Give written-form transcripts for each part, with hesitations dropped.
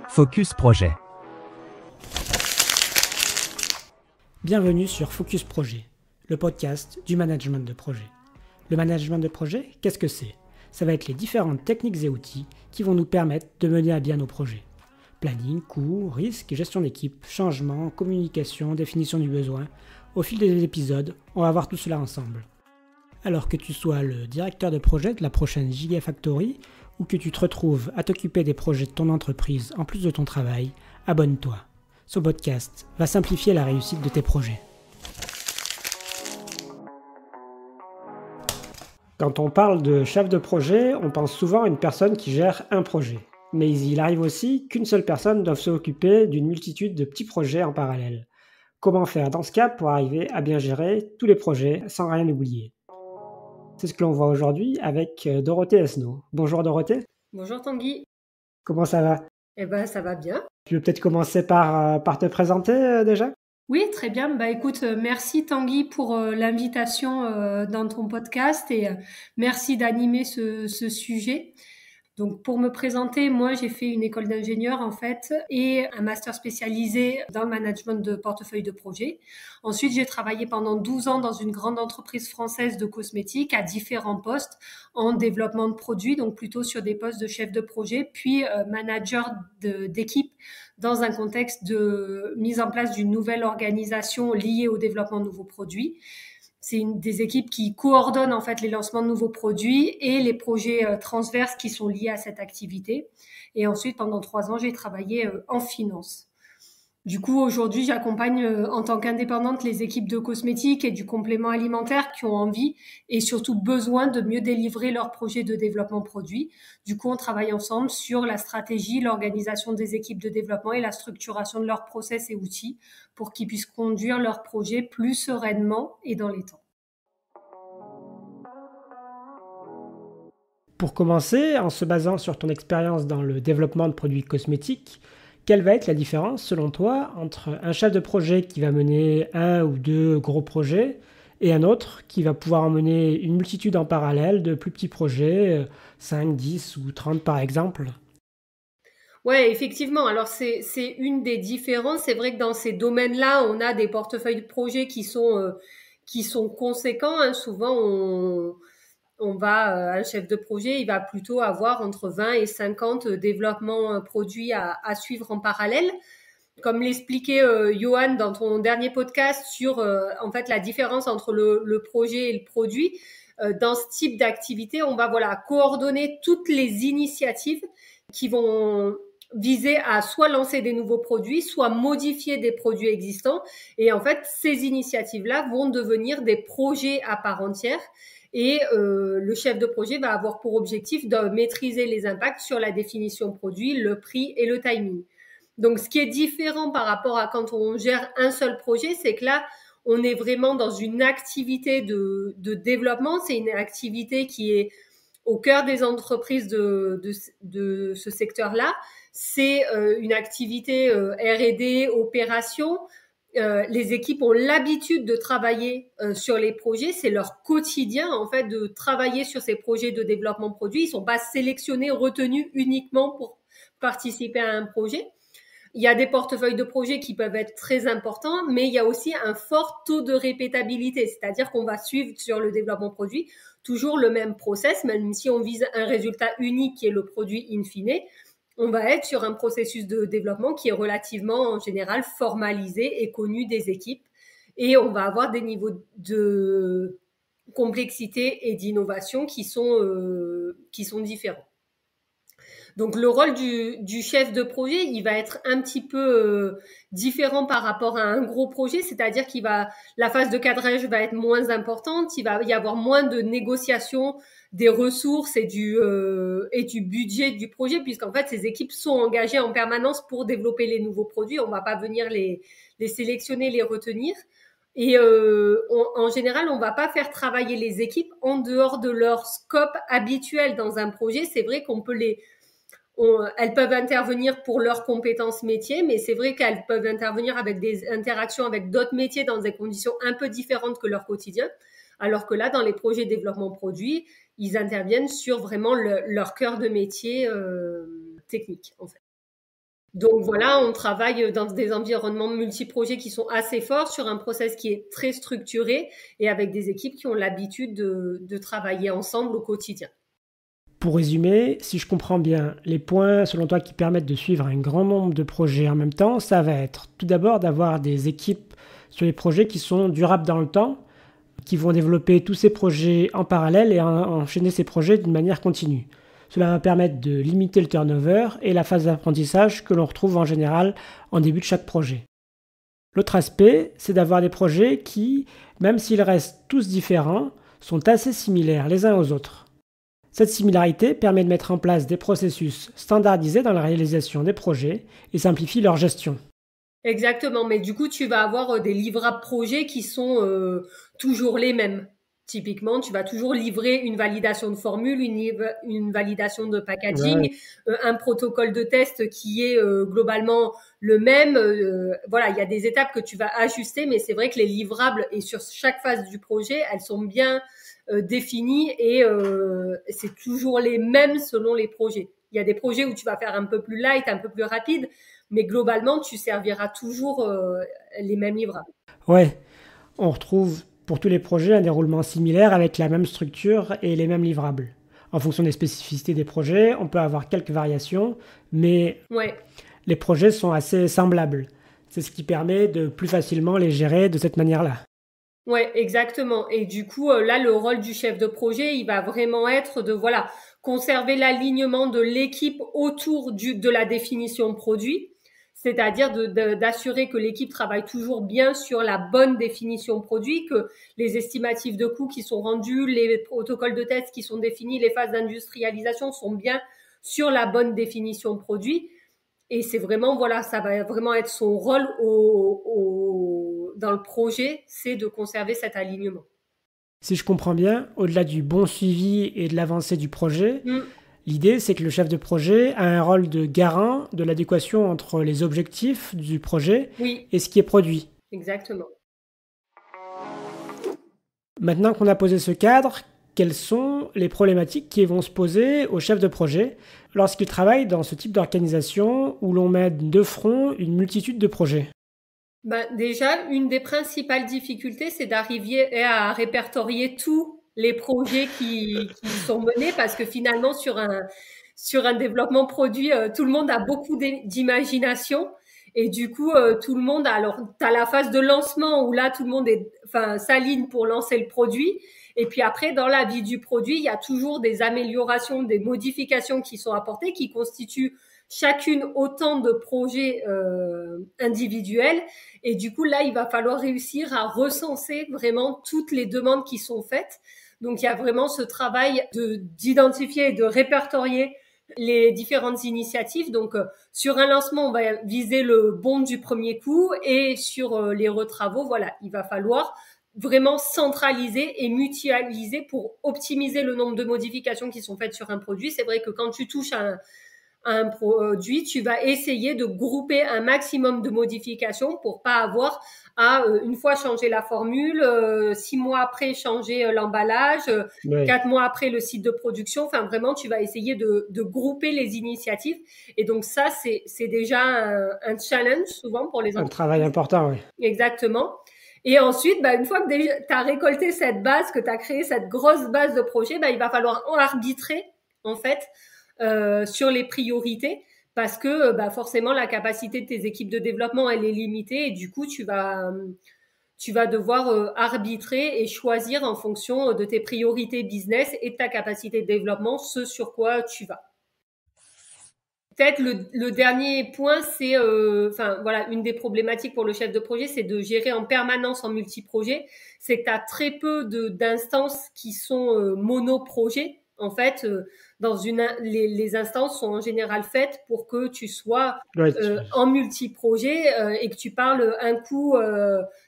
Focus Projet. Bienvenue sur Focus Projet, le podcast du management de projet. Le management de projet, qu'est-ce que c'est ? Ça va être les différentes techniques et outils qui vont nous permettre de mener à bien nos projets. Planning, coûts, risques, gestion d'équipe, changement, communication, définition du besoin. Au fil des épisodes, on va voir tout cela ensemble. Alors que tu sois le directeur de projet de la prochaine Gigafactory ou que tu te retrouves à t'occuper des projets de ton entreprise en plus de ton travail, abonne-toi. Ce podcast va simplifier la réussite de tes projets. Quand on parle de chef de projet, on pense souvent à une personne qui gère un projet. Mais il arrive aussi qu'une seule personne doive s'occuper d'une multitude de petits projets en parallèle. Comment faire dans ce cas pour arriver à bien gérer tous les projets sans rien oublier ? C'est ce que l'on voit aujourd'hui avec Dorothée Esnault. Bonjour Dorothée. Bonjour Tanguy. Comment ça va ? Ça va bien. Tu veux peut-être commencer par te présenter déjà ? Oui, très bien. Écoute, merci Tanguy pour l'invitation dans ton podcast et merci d'animer ce sujet. Donc pour me présenter, moi j'ai fait une école d'ingénieur en fait et un master spécialisé dans le management de portefeuille de projet. Ensuite, j'ai travaillé pendant 12 ans dans une grande entreprise française de cosmétiques à différents postes en développement de produits, donc plutôt sur des postes de chef de projet, puis manager d'équipe dans un contexte de mise en place d'une nouvelle organisation liée au développement de nouveaux produits. C'est une des équipes qui coordonnent en fait les lancements de nouveaux produits et les projets transverses qui sont liés à cette activité. Et ensuite, pendant 3 ans, j'ai travaillé en finance. Du coup, aujourd'hui, j'accompagne en tant qu'indépendante les équipes de cosmétiques et du complément alimentaire qui ont envie et surtout besoin de mieux délivrer leurs projets de développement produit. Du coup, on travaille ensemble sur la stratégie, l'organisation des équipes de développement et la structuration de leurs process et outils pour qu'ils puissent conduire leurs projets plus sereinement et dans les temps. Pour commencer, en se basant sur ton expérience dans le développement de produits cosmétiques, quelle va être la différence, selon toi, entre un chef de projet qui va mener 1 ou 2 gros projets et un autre qui va pouvoir en mener une multitude en parallèle de plus petits projets, 5, 10 ou 30 par exemple ? Ouais, effectivement. Alors, c'est une des différences. C'est vrai que dans ces domaines-là, on a des portefeuilles de projets qui sont conséquents. Hein. Souvent, un chef de projet, il va plutôt avoir entre 20 et 50 développements produits à suivre en parallèle. Comme l'expliquait Johan dans ton dernier podcast sur en fait la différence entre le projet et le produit, dans ce type d'activité, on va coordonner toutes les initiatives qui vont viser à soit lancer des nouveaux produits, soit modifier des produits existants. Et en fait, ces initiatives-là vont devenir des projets à part entière. Et le chef de projet va avoir pour objectif de maîtriser les impacts sur la définition produit, le prix et le timing. Donc, ce qui est différent par rapport à quand on gère un seul projet, c'est que là, on est vraiment dans une activité de développement. C'est une activité qui est au cœur des entreprises de ce secteur-là. C'est une activité R&D, opération. Les équipes ont l'habitude de travailler sur les projets. C'est leur quotidien, en fait, de travailler sur ces projets de développement produit. Ils sont pas sélectionnés, retenus uniquement pour participer à un projet. Il y a des portefeuilles de projets qui peuvent être très importants, mais il y a aussi un fort taux de répétabilité. C'est-à-dire qu'on va suivre sur le développement produit toujours le même process, même si on vise un résultat unique qui est le produit in fine. On va être sur un processus de développement qui est relativement, en général, formalisé et connu des équipes. Et on va avoir des niveaux de complexité et d'innovation qui sont différents. Donc le rôle du chef de projet, il va être un petit peu différent par rapport à un gros projet, c'est-à-dire la phase de cadrage va être moins importante, il va y avoir moins de négociations des ressources et du budget du projet, puisqu'en fait ces équipes sont engagées en permanence pour développer les nouveaux produits. On va pas venir les sélectionner, les retenir. Et en général, on va pas faire travailler les équipes en dehors de leur scope habituel dans un projet. C'est vrai qu'on peut elles peuvent intervenir pour leurs compétences métiers, mais c'est vrai qu'elles peuvent intervenir avec des interactions avec d'autres métiers dans des conditions un peu différentes que leur quotidien. Alors que là, dans les projets développement produit, ils interviennent sur vraiment leur cœur de métier technique, en fait. Donc voilà, on travaille dans des environnements multi-projets qui sont assez forts sur un process qui est très structuré et avec des équipes qui ont l'habitude de travailler ensemble au quotidien. Pour résumer, si je comprends bien, les points selon toi qui permettent de suivre un grand nombre de projets en même temps, ça va être tout d'abord d'avoir des équipes sur les projets qui sont durables dans le temps, qui vont développer tous ces projets en parallèle et enchaîner ces projets d'une manière continue. Cela va permettre de limiter le turnover et la phase d'apprentissage que l'on retrouve en général en début de chaque projet. L'autre aspect, c'est d'avoir des projets qui, même s'ils restent tous différents, sont assez similaires les uns aux autres. Cette similarité permet de mettre en place des processus standardisés dans la réalisation des projets et simplifie leur gestion. Exactement, mais du coup, tu vas avoir des livrables projets qui sont toujours les mêmes. Typiquement, tu vas toujours livrer une validation de formule, une validation de packaging, un protocole de test qui est globalement le même. Voilà, il y a des étapes que tu vas ajuster, mais c'est vrai que les livrables et sur chaque phase du projet, elles sont bien définies et c'est toujours les mêmes selon les projets. Il y a des projets où tu vas faire un peu plus light, un peu plus rapide, mais globalement, tu serviras toujours les mêmes livrables. Ouais, on retrouve pour tous les projets un déroulement similaire avec la même structure et les mêmes livrables. En fonction des spécificités des projets, on peut avoir quelques variations, mais les projets sont assez semblables. C'est ce qui permet de plus facilement les gérer de cette manière-là. Ouais, exactement. Et du coup, là, le rôle du chef de projet, il va vraiment être de conserver l'alignement de l'équipe autour de la définition produit. C'est-à-dire d'assurer que l'équipe travaille toujours bien sur la bonne définition produit, que les estimatifs de coûts qui sont rendus, les protocoles de test qui sont définis, les phases d'industrialisation sont bien sur la bonne définition produit. Et c'est vraiment, ça va vraiment être son rôle dans le projet, c'est de conserver cet alignement. Si je comprends bien, au-delà du bon suivi et de l'avancée du projet, l'idée, c'est que le chef de projet a un rôle de garant de l'adéquation entre les objectifs du projet et ce qui est produit. Exactement. Maintenant qu'on a posé ce cadre, quelles sont les problématiques qui vont se poser au chef de projet lorsqu'il travaille dans ce type d'organisation où l'on met de front une multitude de projets ? Déjà, une des principales difficultés, c'est d'arriver à répertorier tous les projets qui sont menés, parce que finalement, sur un développement produit, tout le monde a beaucoup d'imagination. Et du coup, tout le monde t'as la phase de lancement où là, tout le monde s'aligne pour lancer le produit. Et puis après, dans la vie du produit, il y a toujours des améliorations, des modifications qui sont apportées, qui constituent chacune autant de projets individuels. Et du coup, là, il va falloir réussir à recenser vraiment toutes les demandes qui sont faites. Donc, il y a vraiment ce travail d'identifier et de répertorier les différentes initiatives. Donc, sur un lancement, on va viser le bon du premier coup, et sur les retravaux, il va falloir vraiment centraliser et mutualiser pour optimiser le nombre de modifications qui sont faites sur un produit. C'est vrai que quand tu touches à un produit, tu vas essayer de grouper un maximum de modifications pour pas avoir à une fois changer la formule, 6 mois après changer l'emballage, 4 mois après le site de production. Enfin, vraiment, tu vas essayer de grouper les initiatives. Et donc ça, c'est déjà un challenge souvent pour les entreprises. Un travail important, oui. Exactement. Et ensuite, une fois que tu as récolté cette base, que tu as créé cette grosse base de projet, il va falloir arbitrer, en fait, sur les priorités, parce que forcément la capacité de tes équipes de développement, elle est limitée, et du coup tu vas devoir arbitrer et choisir en fonction de tes priorités business et de ta capacité de développement ce sur quoi tu vas. Peut-être le dernier point, c'est une des problématiques pour le chef de projet, c'est de gérer en permanence en multi-projet. C'est que tu as très peu d'instances qui sont mono-projets. En fait, les instances sont en général faites pour que tu sois en multi-projet et que tu parles un coup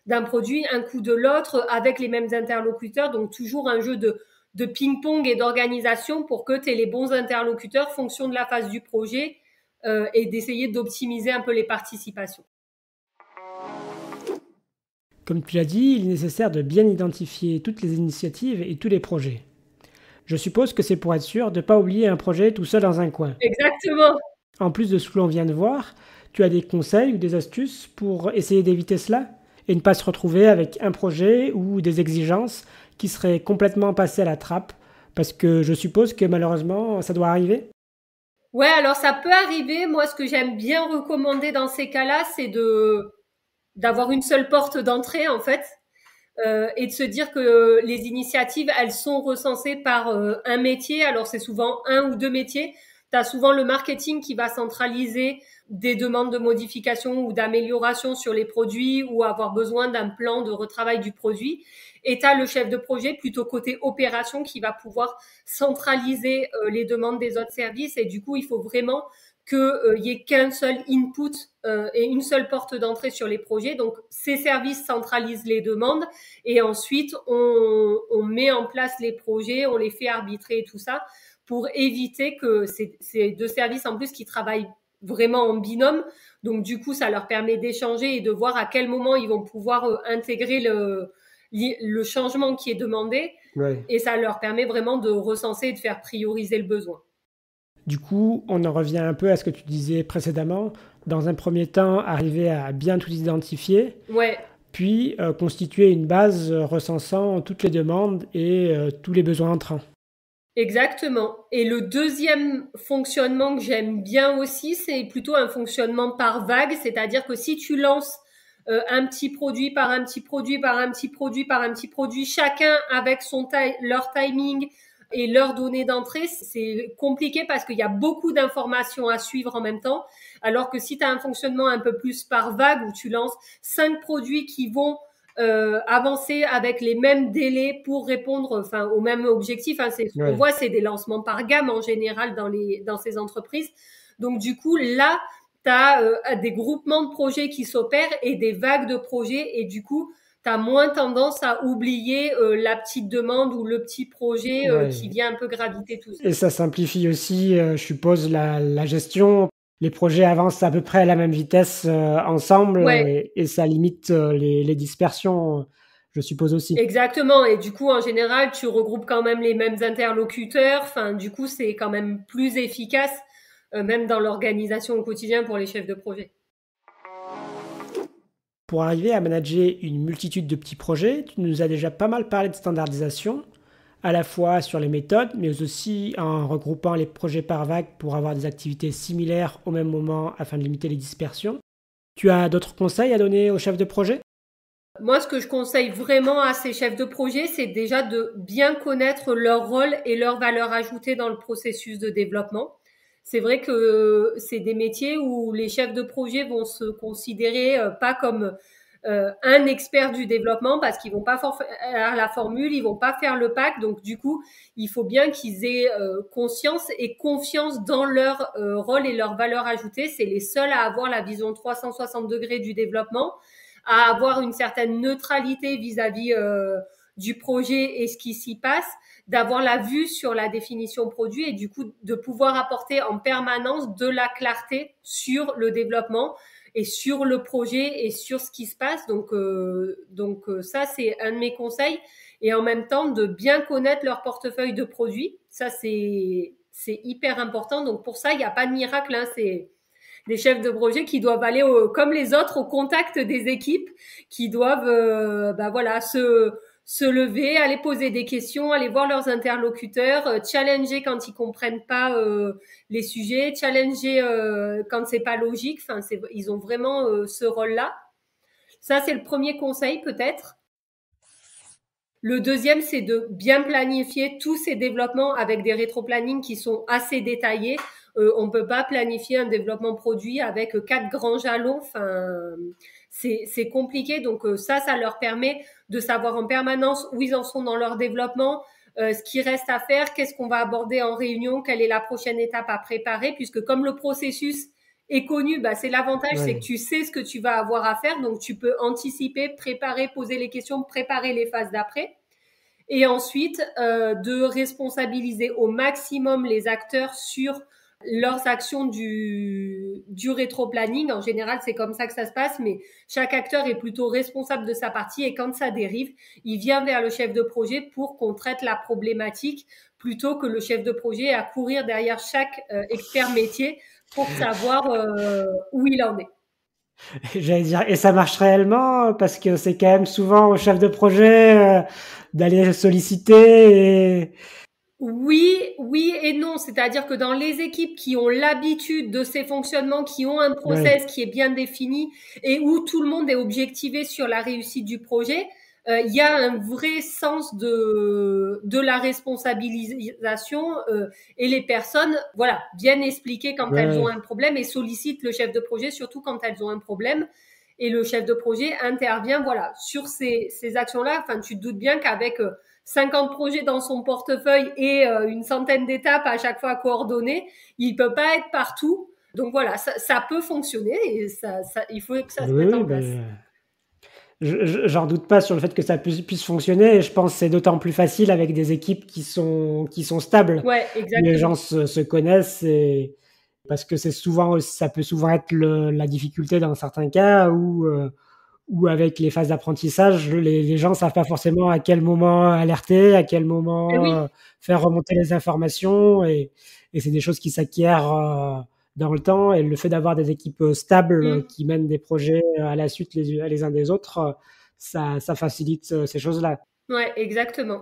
d'un produit, un coup de l'autre, avec les mêmes interlocuteurs. Donc toujours un jeu de ping-pong et d'organisation pour que tu aies les bons interlocuteurs fonction de la phase du projet et d'essayer d'optimiser un peu les participations. Comme tu l'as dit, il est nécessaire de bien identifier toutes les initiatives et tous les projets. Je suppose que c'est pour être sûr de ne pas oublier un projet tout seul dans un coin. Exactement. En plus de ce que l'on vient de voir, tu as des conseils ou des astuces pour essayer d'éviter cela et ne pas se retrouver avec un projet ou des exigences qui seraient complètement passées à la trappe, parce que je suppose que malheureusement, ça doit arriver. Ouais, alors ça peut arriver. Moi, ce que j'aime bien recommander dans ces cas-là, c'est d'avoir une seule porte d'entrée, en fait, et de se dire que les initiatives, elles sont recensées par un métier. Alors, c'est souvent un ou deux métiers. Tu as souvent le marketing qui va centraliser des demandes de modification ou d'amélioration sur les produits ou avoir besoin d'un plan de retravail du produit. Et tu as le chef de projet plutôt côté opération qui va pouvoir centraliser les demandes des autres services. Et du coup, il faut vraiment qu'il y ait qu'un seul input et une seule porte d'entrée sur les projets. Donc, ces services centralisent les demandes et ensuite, on met en place les projets, on les fait arbitrer et tout ça pour éviter que ces deux services en plus qui travaillent vraiment en binôme. Donc, du coup, ça leur permet d'échanger et de voir à quel moment ils vont pouvoir intégrer le changement qui est demandé. Ouais. Et ça leur permet vraiment de recenser et de faire prioriser le besoin. Du coup, on en revient un peu à ce que tu disais précédemment. Dans un premier temps, arriver à bien tout identifier, ouais. Puis constituer une base recensant toutes les demandes et tous les besoins entrants. Exactement. Et le deuxième fonctionnement que j'aime bien aussi, c'est plutôt un fonctionnement par vague, c'est-à-dire que si tu lances un petit produit par un petit produit par un petit produit par un petit produit, chacun avec leur timing et leurs données d'entrée, c'est compliqué parce qu'il y a beaucoup d'informations à suivre en même temps, alors que si tu as un fonctionnement un peu plus par vague où tu lances 5 produits qui vont avancer avec les mêmes délais pour répondre au même objectif. On voit, c'est des lancements par gamme en général dans ces entreprises. Donc, du coup, là, tu as des groupements de projets qui s'opèrent et des vagues de projets. Et du coup, tu as moins tendance à oublier la petite demande ou le petit projet qui vient un peu graviter tout seul. Et ça simplifie aussi, je suppose, la gestion. Les projets avancent à peu près à la même vitesse ensemble et ça limite les dispersions, je suppose aussi. Exactement. Et du coup, en général, tu regroupes quand même les mêmes interlocuteurs. Enfin, du coup, c'est quand même plus efficace, même dans l'organisation au quotidien pour les chefs de projet. Pour arriver à manager une multitude de petits projets, tu nous as déjà pas mal parlé de standardisation, à la fois sur les méthodes, mais aussi en regroupant les projets par vague pour avoir des activités similaires au même moment afin de limiter les dispersions. Tu as d'autres conseils à donner aux chefs de projet ? Moi, ce que je conseille vraiment à ces chefs de projet, c'est déjà de bien connaître leur rôle et leur valeur ajoutée dans le processus de développement. C'est vrai que c'est des métiers où les chefs de projet vont se considérer pas comme un expert du développement parce qu'ils vont pas faire la formule, ils vont pas faire le pack. Donc du coup, il faut bien qu'ils aient conscience et confiance dans leur rôle et leur valeur ajoutée. C'est les seuls à avoir la vision 360 degrés du développement, à avoir une certaine neutralité vis-à-vis du projet et ce qui s'y passe, d'avoir la vue sur la définition produit et du coup de pouvoir apporter en permanence de la clarté sur le développement et sur le projet et sur ce qui se passe. Donc ça, c'est un de mes conseils. Et en même temps, de bien connaître leur portefeuille de produits. Ça, c'est hyper important. Donc pour ça, il n'y a pas de miracle. C'est des chefs de projet qui doivent aller comme les autres au contact des équipes, qui doivent se lever, aller poser des questions, aller voir leurs interlocuteurs, challenger quand ils comprennent pas les sujets, challenger quand c'est pas logique. Ils ont vraiment ce rôle-là. Ça, c'est le premier conseil peut-être. Le deuxième, c'est de bien planifier tous ces développements avec des rétro-plannings qui sont assez détaillés. On peut pas planifier un développement produit avec 4 grands jalons. C'est compliqué. Donc ça leur permet de savoir en permanence où ils en sont dans leur développement, ce qui reste à faire, qu'est-ce qu'on va aborder en réunion, quelle est la prochaine étape à préparer, puisque comme le processus est connu, c'est l'avantage, c'est que tu sais ce que tu vas avoir à faire, donc tu peux anticiper, préparer, poser les questions, préparer les phases d'après. et ensuite de responsabiliser au maximum les acteurs sur leurs actions du rétro-planning. En général, c'est comme ça que ça se passe, mais chaque acteur est plutôt responsable de sa partie et quand ça dérive, il vient vers le chef de projet pour qu'on traite la problématique plutôt que le chef de projet à courir derrière chaque expert métier pour savoir où il en est. J'allais dire, et ça marche réellement parce que c'est quand même souvent au chef de projet d'aller solliciter et... Oui, oui et non. C'est-à-dire que dans les équipes qui ont l'habitude de ces fonctionnements, qui ont un process Ouais. qui est bien défini et où tout le monde est objectivé sur la réussite du projet, il y a un vrai sens de la responsabilisation et les personnes, voilà, viennent expliquer quand elles ont Ouais. un problème et sollicitent le chef de projet, surtout quand elles ont un problème. Et le chef de projet intervient, voilà, sur ces actions-là. Enfin, tu te doutes bien qu'avec 50 projets dans son portefeuille et une centaine d'étapes à chaque fois à coordonner, il peut pas être partout. Donc voilà, ça peut fonctionner et il faut que ça se mette Oui, en place. ben, j'en doute pas sur le fait que ça puisse fonctionner. Et je pense que c'est d'autant plus facile avec des équipes qui sont stables. Ouais, Les gens exactement. se connaissent et parce que c'est souvent, ça peut souvent être la difficulté dans certains cas où avec les phases d'apprentissage, les gens savent pas forcément à quel moment alerter, à quel Et moment oui. faire remonter les informations et c'est des choses qui s'acquièrent dans le temps et le fait d'avoir des équipes stables Mm. qui mènent des projets à la suite les uns des autres, ça facilite ces choses-là. Ouais, exactement.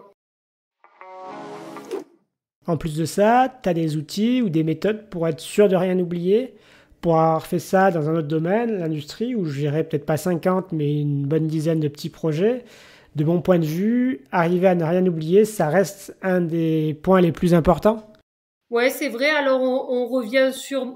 En plus de ça, tu as des outils ou des méthodes pour être sûr de rien oublier, pour avoir fait ça dans un autre domaine, l'industrie, où je gérais peut-être pas 50, mais une bonne dizaine de petits projets. De mon point de vue, arriver à ne rien oublier, ça reste un des points les plus importants. Ouais, c'est vrai. Alors, on revient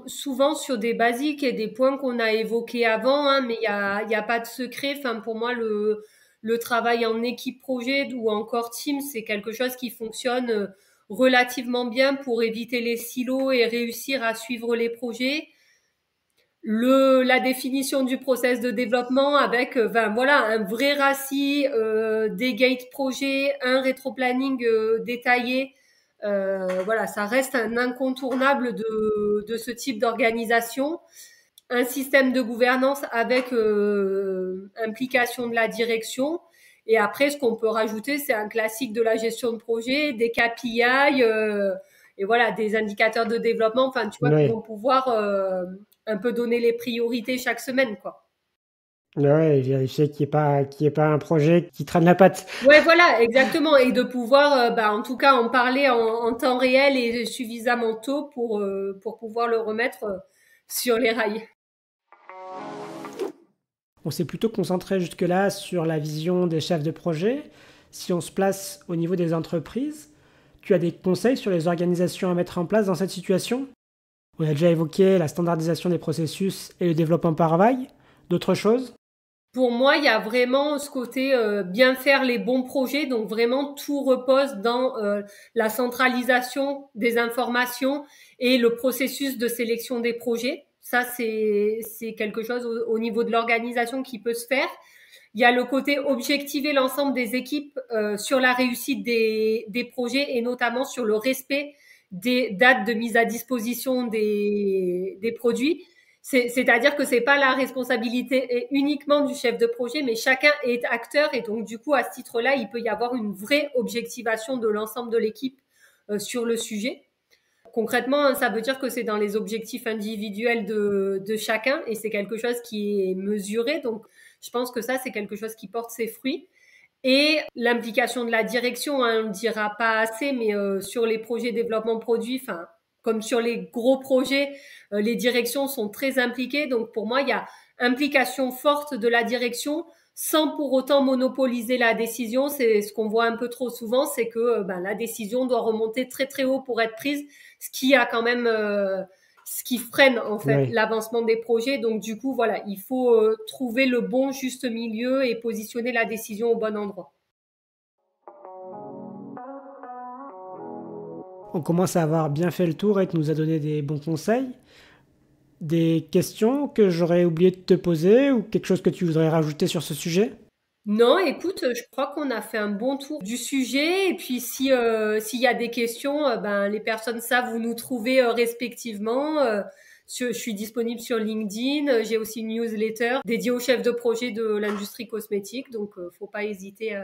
souvent sur des basiques et des points qu'on a évoqués avant, hein, mais il y a pas de secret. Enfin, pour moi, le travail en équipe projet ou encore team, c'est quelque chose qui fonctionne relativement bien pour éviter les silos et réussir à suivre les projets. La définition du process de développement avec ben voilà un vrai RACI, des gate projets, un rétro-planning détaillé. Voilà, ça reste un incontournable de ce type d'organisation. Un système de gouvernance avec implication de la direction. Et après, ce qu'on peut rajouter, c'est un classique de la gestion de projet, des KPI et voilà, des indicateurs de développement. Enfin, tu vois, qui Ouais, vont pouvoir un peu donner les priorités chaque semaine, quoi. ouais, vérifier qu'il y ait pas un projet qui traîne la patte. Ouais, voilà, exactement. Et de pouvoir, bah, en tout cas, en parler en temps réel et suffisamment tôt pour pouvoir le remettre sur les rails. On s'est plutôt concentré jusque-là sur la vision des chefs de projet. Si on se place au niveau des entreprises, tu as des conseils sur les organisations à mettre en place dans cette situation? On a déjà évoqué la standardisation des processus et le développement par vague. D'autres choses? Pour moi, il y a vraiment ce côté bien faire les bons projets. Donc vraiment, tout repose dans la centralisation des informations et le processus de sélection des projets. Ça, c'est quelque chose au niveau de l'organisation qui peut se faire. Il y a le côté objectiver l'ensemble des équipes sur la réussite des projets et notamment sur le respect des dates de mise à disposition des produits. C'est-à-dire que c'est pas la responsabilité uniquement du chef de projet, mais chacun est acteur et donc du coup à ce titre-là, il peut y avoir une vraie objectivation de l'ensemble de l'équipe sur le sujet. Concrètement, ça veut dire que c'est dans les objectifs individuels de chacun et c'est quelque chose qui est mesuré. Donc, je pense que ça, c'est quelque chose qui porte ses fruits. Et l'implication de la direction, hein, on ne dira pas assez, mais sur les projets développement produit, enfin, comme sur les gros projets, les directions sont très impliquées. Donc, pour moi, il y a implication forte de la direction sans pour autant monopoliser la décision. C'est ce qu'on voit un peu trop souvent, c'est que ben, la décision doit remonter très très haut pour être prise, ce qui a quand même ce qui freine en fait Oui. l'avancement des projets. Donc du coup, voilà, il faut trouver le bon juste milieu et positionner la décision au bon endroit. On commence à avoir bien fait le tour et tu nous as donné des bons conseils. Des questions que j'aurais oublié de te poser ou quelque chose que tu voudrais rajouter sur ce sujet? Non, écoute, je crois qu'on a fait un bon tour du sujet. Et puis, s'il y a des questions, les personnes savent où nous trouver respectivement. Je suis disponible sur LinkedIn. J'ai aussi une newsletter dédiée aux chefs de projet de l'industrie cosmétique. Donc, faut pas hésiter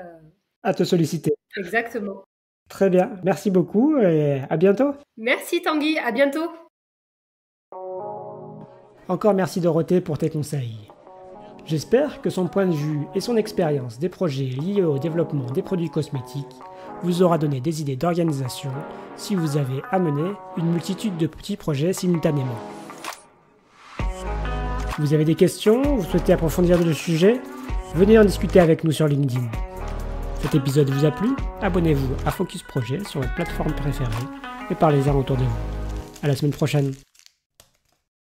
à te solliciter. Exactement. Très bien. Merci beaucoup et à bientôt. Merci Tanguy. À bientôt. Encore merci Dorothée pour tes conseils. J'espère que son point de vue et son expérience des projets liés au développement des produits cosmétiques vous aura donné des idées d'organisation si vous avez à mener une multitude de petits projets simultanément. Vous avez des questions, vous souhaitez approfondir le sujet, venez en discuter avec nous sur LinkedIn. Cet épisode vous a plu? Abonnez-vous à Focus Projet sur votre plateforme préférée et parlez-en autour de vous. À la semaine prochaine.